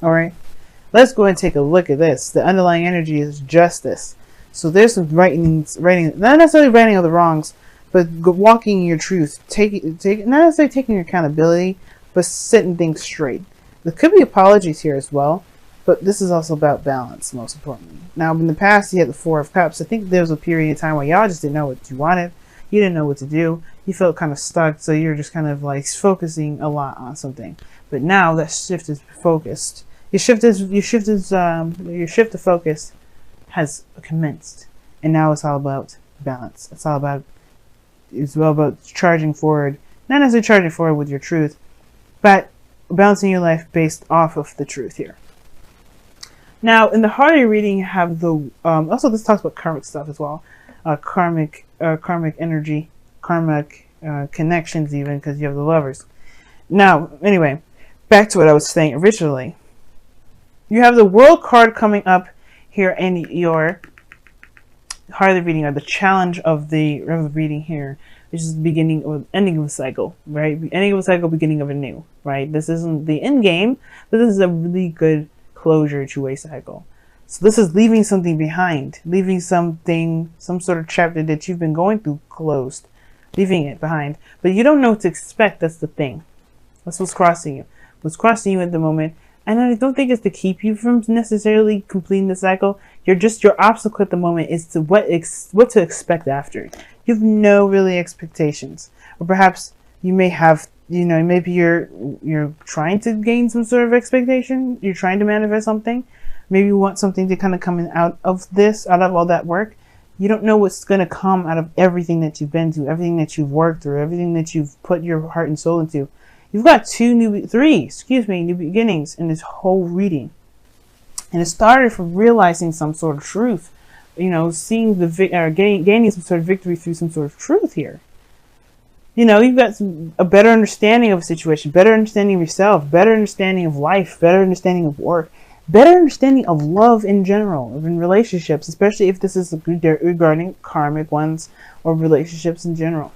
All right, let's go and take a look at this. The underlying energy is justice. So there's some writing, not necessarily righting of the wrongs, but walking your truth, not necessarily taking accountability, but setting things straight. There could be apologies here as well, but this is also about balance, most importantly. Now, in the past, you had the Four of Cups. I think there was a period of time where y'all just didn't know what you wanted. You didn't know what to do. You felt kind of stuck, so you're just kind of like focusing a lot on something. But now that shift is focused. Your shift of focus has commenced, and now it's all about balance. It's all about charging forward, not necessarily charging forward with your truth, but balancing your life based off of the truth here. Now, in the harder reading, you have the also this talks about karmic stuff as well, karmic energy, karmic connections, even because you have the Lovers. Now, anyway, back to what I was saying originally. You have the World card coming up here in your harder reading, or the challenge of the reading here, which is the beginning or ending of a cycle, right? Ending of a cycle, beginning of a new, right? This isn't the end game, but this is a really good closure to a cycle. So this is leaving something behind, leaving something, some sort of chapter that you've been going through closed, leaving it behind. But you don't know what to expect. That's the thing. That's what's crossing you. What's crossing you at the moment. And I don't think it's to keep you from necessarily completing the cycle. Your obstacle at the moment is to what to expect after. You have no really expectations, or perhaps you may have, maybe you're trying to gain some sort of expectation. You're trying to manifest something. Maybe you want something to kind of come out of all that work. You don't know what's going to come out of everything that you've been through, everything that you've worked through, everything that you've put your heart and soul into. You've got three new beginnings in this whole reading. And it started from realizing some sort of truth, seeing gaining some sort of victory through some sort of truth here. You've got a better understanding of a situation, better understanding of yourself, better understanding of life, better understanding of work, better understanding of love in general, in relationships, especially if this is regarding karmic ones or relationships in general.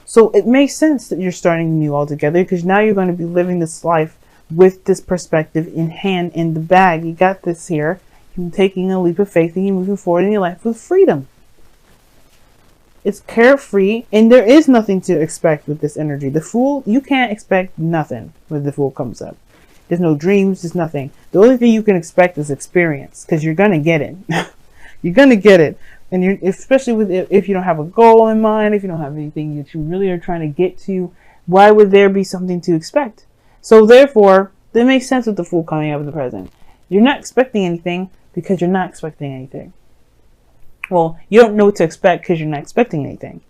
So it makes sense that you're starting new altogether, because now you're going to be living this life with this perspective in hand, in the bag. You got this here. You're taking a leap of faith and you're moving forward in your life with freedom. It's carefree, and there is nothing to expect with this energy. The Fool, you can't expect nothing when the Fool comes up. There's no dreams, there's nothing. The only thing you can expect is experience, because you're going to get it. You're going to get it. And especially if you don't have a goal in mind, if you don't have anything that you really are trying to get to, why would there be something to expect? So therefore, that makes sense with the Fool coming up in the present. You're not expecting anything because you're not expecting anything. Well, you don't know what to expect because you're not expecting anything.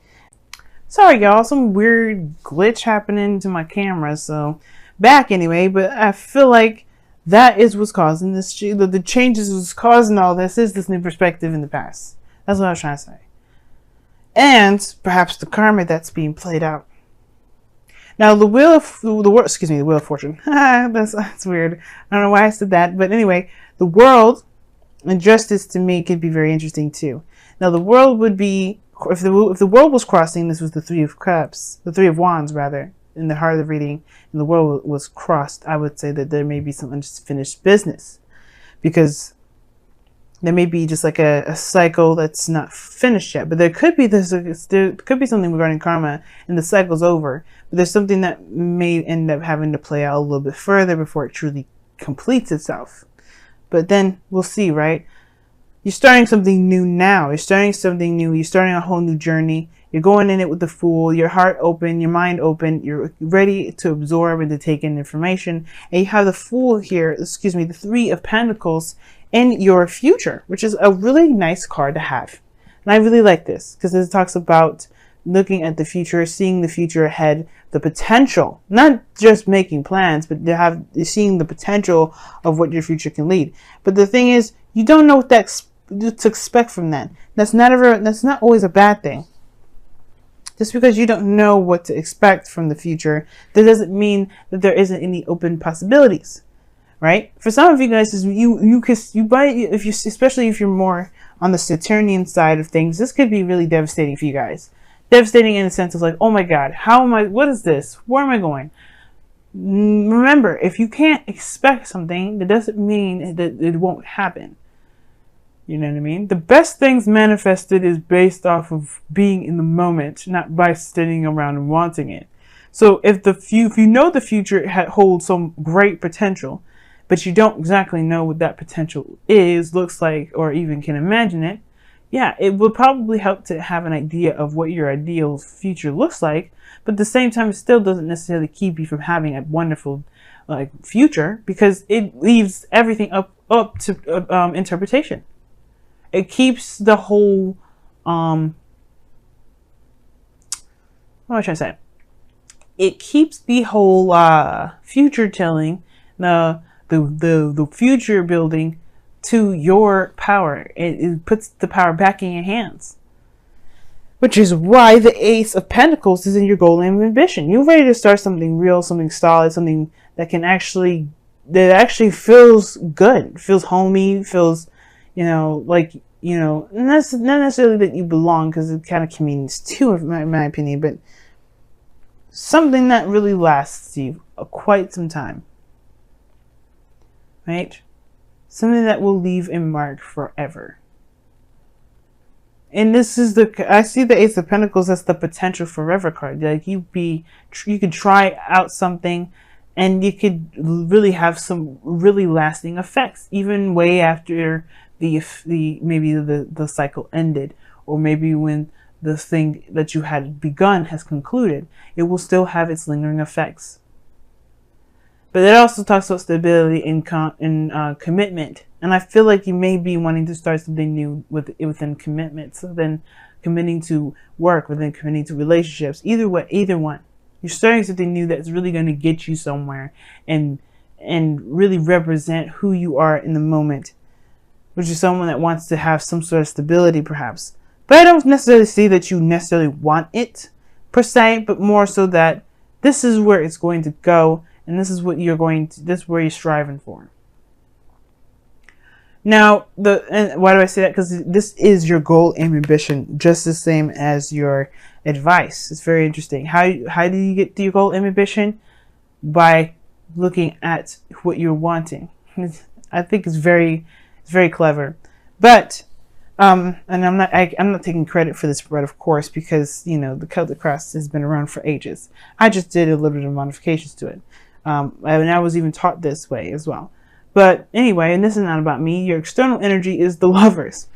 Sorry, y'all, some weird glitch happening to my camera, so back anyway. But I feel like that is what's causing this. The changes was causing all this is this new perspective in the past. That's what I was trying to say. And perhaps the karma that's being played out. Now, the Wheel of Fortune. that's weird. I don't know why I said that. But anyway, the World and Justice to me could be very interesting too. Now, the World would be, if the World was crossing, this was the Three of Cups, the Three of Wands rather, in the heart of the reading, and the World was crossed, I would say that there may be some unfinished business. Because there may be just like a cycle that's not finished yet, but there could be something regarding karma, and the cycle's over. But there's something that may end up having to play out a little bit further before it truly completes itself. But then we'll see, right? You're starting something new now. You're starting something new. You're starting a whole new journey. You're going in it with the Fool, your heart open, your mind open. You're ready to absorb and to take in information. And you have the Fool here, the Three of Pentacles in your future, which is a really nice card to have. And I really like this because it talks about looking at the future, seeing the future ahead, the potential, not just making plans, but seeing the potential of what your future can lead. But the thing is, you don't know what to expect from that. That's not always a bad thing. Just because you don't know what to expect from the future, that doesn't mean that there isn't any open possibilities. Right? For some of you guys, especially if you're more on the Saturnian side of things, this could be really devastating for you guys. Devastating in the sense of like, oh my God, what is this? Where am I going? Remember, if you can't expect something, that doesn't mean that it won't happen. You know what I mean? The best things manifested is based off of being in the moment, not by sitting around and wanting it. So if you know the future holds some great potential, but you don't exactly know what that potential is, looks like, or even can imagine it, yeah, it would probably help to have an idea of what your ideal future looks like. But at the same time, it still doesn't necessarily keep you from having a wonderful future, because it leaves everything up to interpretation. It keeps the whole what was I trying to say? It keeps the whole future telling, the future building to your power. It puts the power back in your hands. Which is why the Ace of Pentacles is in your goal and ambition. You're ready to start something real, something solid, something that actually feels good, feels homey, feels, like, not necessarily that you belong, because it kind of means too, in my opinion, but something that really lasts you quite some time, right? Something that will leave a mark forever. And this is I see the Ace of Pentacles as the potential forever card. Like you could try out something, and you could really have some really lasting effects, even way after maybe the cycle ended, or maybe when the thing that you had begun has concluded. It will still have its lingering effects. But it also talks about stability and commitment. And I feel like you may be wanting to start something new within commitment. So then committing to work, within committing to relationships. Either one. You're starting something new that's really going to get you somewhere and really represent who you are in the moment, which is someone that wants to have some sort of stability, perhaps. But I don't necessarily see that you necessarily want it, per se, but more so that this is where it's going to go, and this is what this is where you're striving for. Now, and why do I say that? Because this is your goal and ambition, just the same as your advice. It's very interesting. How do you get to your goal and ambition? By looking at what you're wanting. I think it's very clever. But and I'm not taking credit for this spread, of course, because the Celtic Cross has been around for ages. I just did a little bit of modifications to it, and I was even taught this way as well. But anyway, and this is not about me. Your external energy is the Lovers.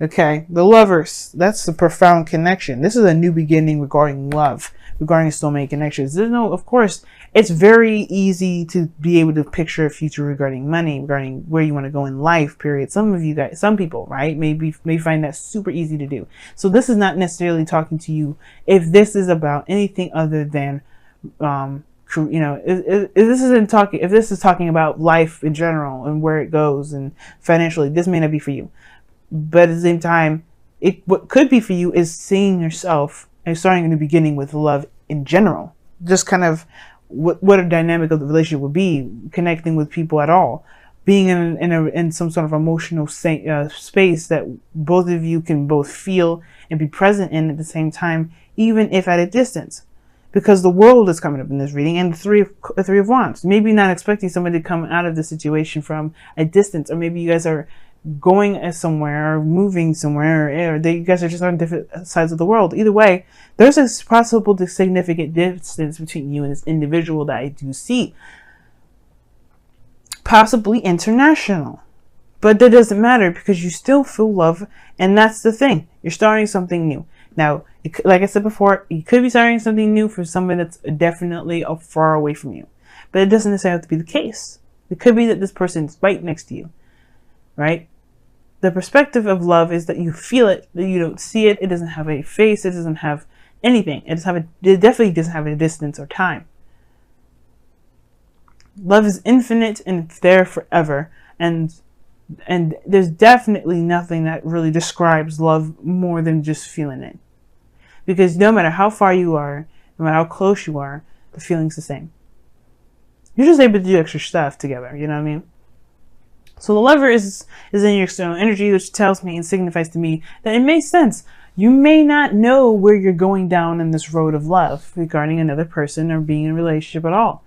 Okay, the Lovers. That's the profound connection. This is a new beginning regarding love, regarding soulmate connections. Of course, it's very easy to be able to picture a future regarding money, regarding where you want to go in life, period. Some people, right, may find that super easy to do. So this is not necessarily talking to you if this is about anything other than, if this is talking about life in general and where it goes and financially, this may not be for you. But at the same time, what could be for you is seeing yourself and starting in the beginning with love in general. Just kind of what a dynamic of the relationship would be, connecting with people at all, being in some sort of emotional space that both of you can both feel and be present in at the same time, even if at a distance. Because the world is coming up in this reading, and the Three of Wands. Maybe not expecting somebody to come out of the situation from a distance, or maybe you guys are going somewhere or moving somewhere, or you guys are just on different sides of the world. Either way, there's a possible significant distance between you and this individual that I do see. Possibly international. But that doesn't matter, because you still feel love, and that's the thing. You're starting something new. Now, like I said before, you could be starting something new for somebody that's definitely far away from you. But it doesn't necessarily have to be the case. It could be that this person's right next to you. Right? The perspective of love is that you feel it, that you don't see it. It doesn't have a face. It doesn't have anything. It definitely doesn't have a distance or time. Love is infinite and there forever. And there's definitely nothing that really describes love more than just feeling it. Because no matter how far you are, no matter how close you are, the feeling's the same. You're just able to do extra stuff together, you know what I mean? So the Lover is in your external energy, which tells me and signifies to me that it makes sense. You may not know where you're going down in this road of love regarding another person or being in a relationship at all.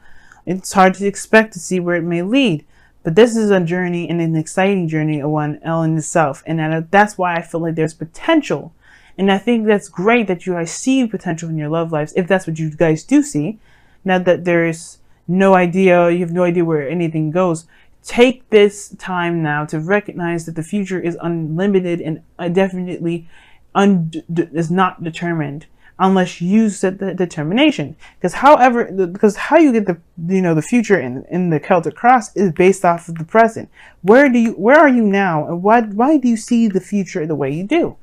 It's hard to expect to see where it may lead. But this is a journey, and an exciting journey, one in itself. And that's why I feel like there's potential. And I think that's great that you guys see potential in your love lives, if that's what you guys do see. Now that there's no idea, you have no idea where anything goes. Take this time now to recognize that the future is unlimited and definitely is not determined unless you set the determination. Because how you get the future in the Celtic cross is based off of the present. Where are you now, and why do you see the future the way you do?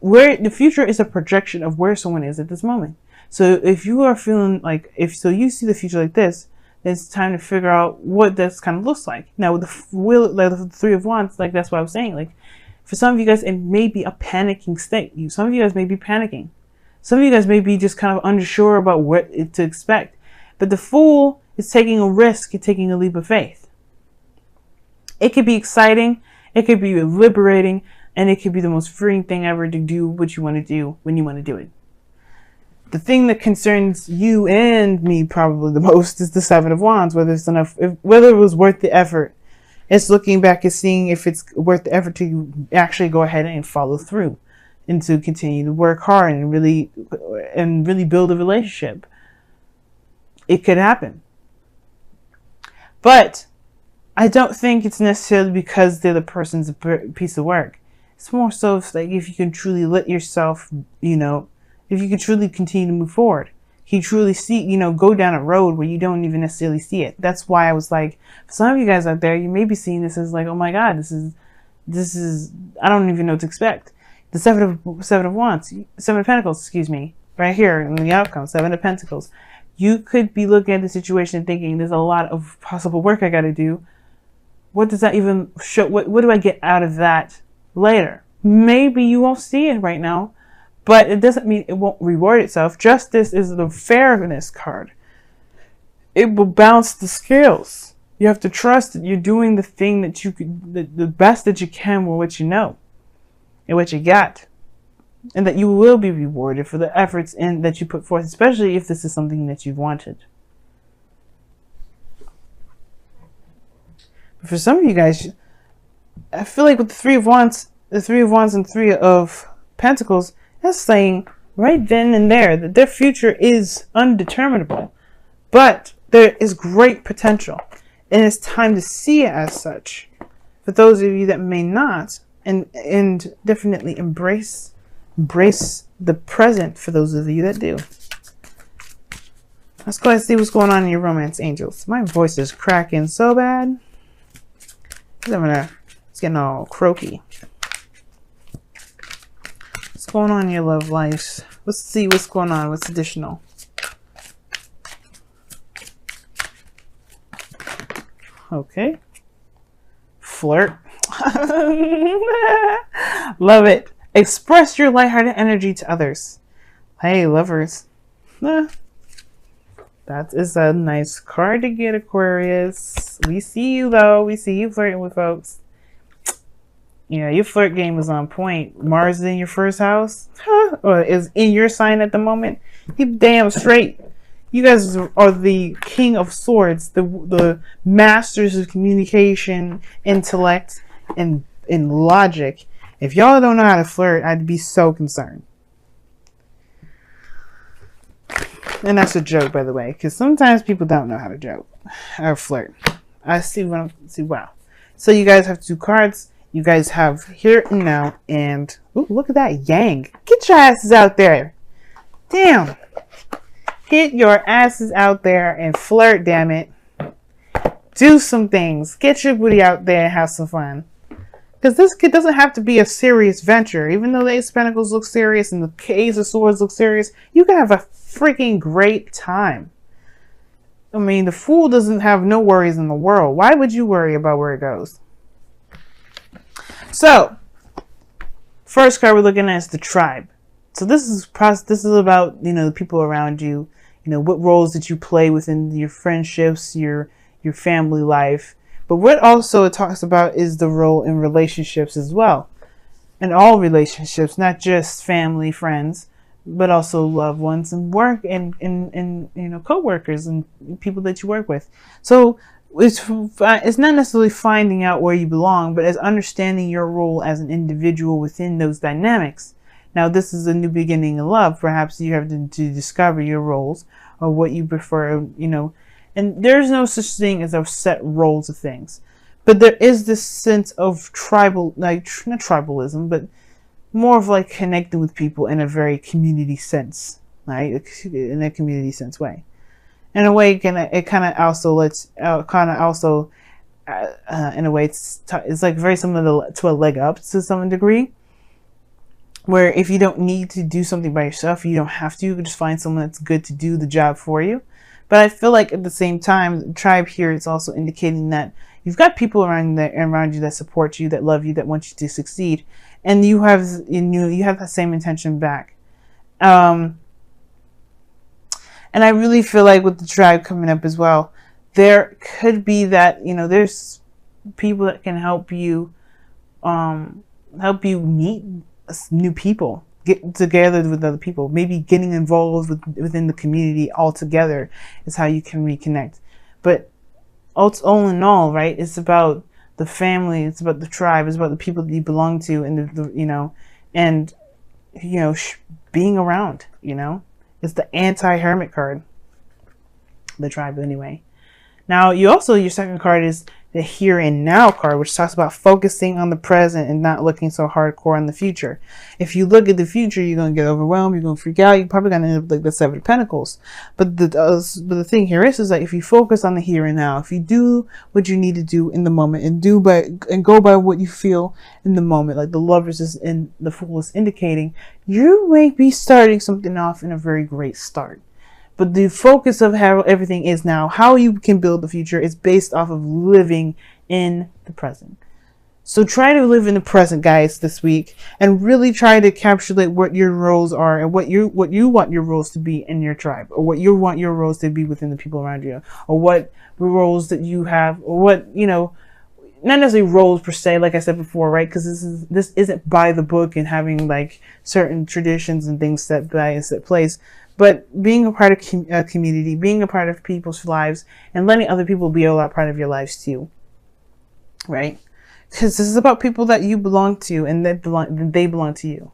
Where the future is a projection of where someone is at this moment. So if you are feeling like, you see the future like this, then it's time to figure out what this kind of looks like. Now with the Three of Wands, like that's what I was saying. Like for some of you guys, it may be a panicking state. Some of you guys may be panicking. Some of you guys may be just kind of unsure about what to expect. But the Fool is taking a risk and taking a leap of faith. It could be exciting. It could be liberating. And it could be the most freeing thing ever to do what you want to do when you want to do it. The thing that concerns you and me probably the most is the Seven of Wands, whether it was worth the effort. It's looking back and seeing if it's worth the effort to actually go ahead and follow through and to continue to work hard and really build a relationship. It could happen. But I don't think it's necessarily because the other person's a piece of work. It's more so like if you can truly let yourself, if you can truly continue to move forward, you truly see, go down a road where you don't even necessarily see it. That's why I was like, for some of you guys out there, you may be seeing this as like, oh my God, this is, I don't even know what to expect. The Seven of Wands, Seven of Pentacles, excuse me, right here in the outcome, Seven of Pentacles. You could be looking at the situation and thinking, there's a lot of possible work I got to do. What does that even show? What do I get out of that later? Maybe you won't see it right now, but it doesn't mean it won't reward itself. Justice is the fairness card. It will balance the scales. You have to trust that you're doing the thing that you could, the best that you can with what you know and what you got, and that you will be rewarded for the efforts that you put forth, especially if this is something that you've wanted. But for some of you guys, I feel like with the Three of Wands and Three of Pentacles, that's saying right then and there that their future is undeterminable, but there is great potential, and it's time to see it as such. For those of you that may not, and definitely embrace the present for those of you that do. Let's go ahead and see what's going on in your romance, angels. My voice is cracking so bad. It's getting all croaky. What's going on in your love lives? Let's see what's going on. What's additional? Okay. Flirt. Love it. Express your lighthearted energy to others. Hey, lovers. That is a nice card to get, Aquarius. We see you, though. We see you flirting with folks. Yeah, your flirt game is on point. Mars is in your first house, or is in your sign at the moment. Keep damn straight. You guys are the King of Swords, the masters of communication, intellect, and logic. If y'all don't know how to flirt, I'd be so concerned. And that's a joke, by the way, because sometimes people don't know how to joke or flirt. I see what I'm see. Wow. So you guys have two cards. You guys have here and now, and ooh, look at that yang. Get your asses out there. Damn. Get your asses out there and flirt, damn it. Do some things. Get your booty out there and have some fun. Because this kid doesn't have to be a serious venture. Even though the Ace of Pentacles looks serious and the Ace of Swords looks serious, you can have a freaking great time. I mean, the Fool doesn't have no worries in the world. Why would you worry about where it goes? So, first card we're looking at is the Tribe. So this is about, the people around you. What roles did you play within your friendships, your family life. But what also it talks about is the role in relationships as well. In all relationships, not just family, friends, but also loved ones and work and you know, co-workers and people that you work with. So it's not necessarily finding out where you belong, but as understanding your role as an individual within those dynamics. Now, this is a new beginning in love. Perhaps you have to discover your roles or what you prefer, you know, and there's no such thing as a set roles of things. But there is this sense of tribal, like, not tribalism, but more of like connecting with people in a very community sense, right? In a community sense way. In a way, it kind of also lets, in a way, it's like very similar to a leg up to some degree, where if you don't need to do something by yourself, you don't have to. You can just find someone that's good to do the job for you. But I feel like at the same time, the tribe here is also indicating that you've got people around you that support you, that love you, that want you to succeed, and you have that same intention back. And I really feel like with the tribe coming up as well, there could be that, you know, there's people that can help you meet new people, get together with other people, maybe getting involved within the community altogether is how you can reconnect. But all in all, right, it's about the family, it's about the tribe, it's about the people that you belong to, and being around, you know. It's the anti-hermit card, the tribe anyway. Now, your second card is the here and now card, which talks about focusing on the present and not looking so hardcore on the future. If you look at the future, you're going to get overwhelmed, you're going to freak out, you're probably going to end up like the Seven of Pentacles. But the thing here is that if you focus on the here and now, if you do what you need to do in the moment and go by what you feel in the moment, like the Lovers is in the Fool is indicating, you may be starting something off in a very great start. But the focus of how everything is now, how you can build the future, is based off of living in the present. So try to live in the present, guys, this week, and really try to encapsulate what your roles are and what you want your roles to be in your tribe, or what you want your roles to be within the people around you, or what roles that you have, or what, you know, not necessarily roles per se, like I said before, right? Because this isn't by the book and having like certain traditions and things set by a set place. But being a part of a community, being a part of people's lives, and letting other people be a part of your lives too, right? Because this is about people that you belong to, and they belong to you.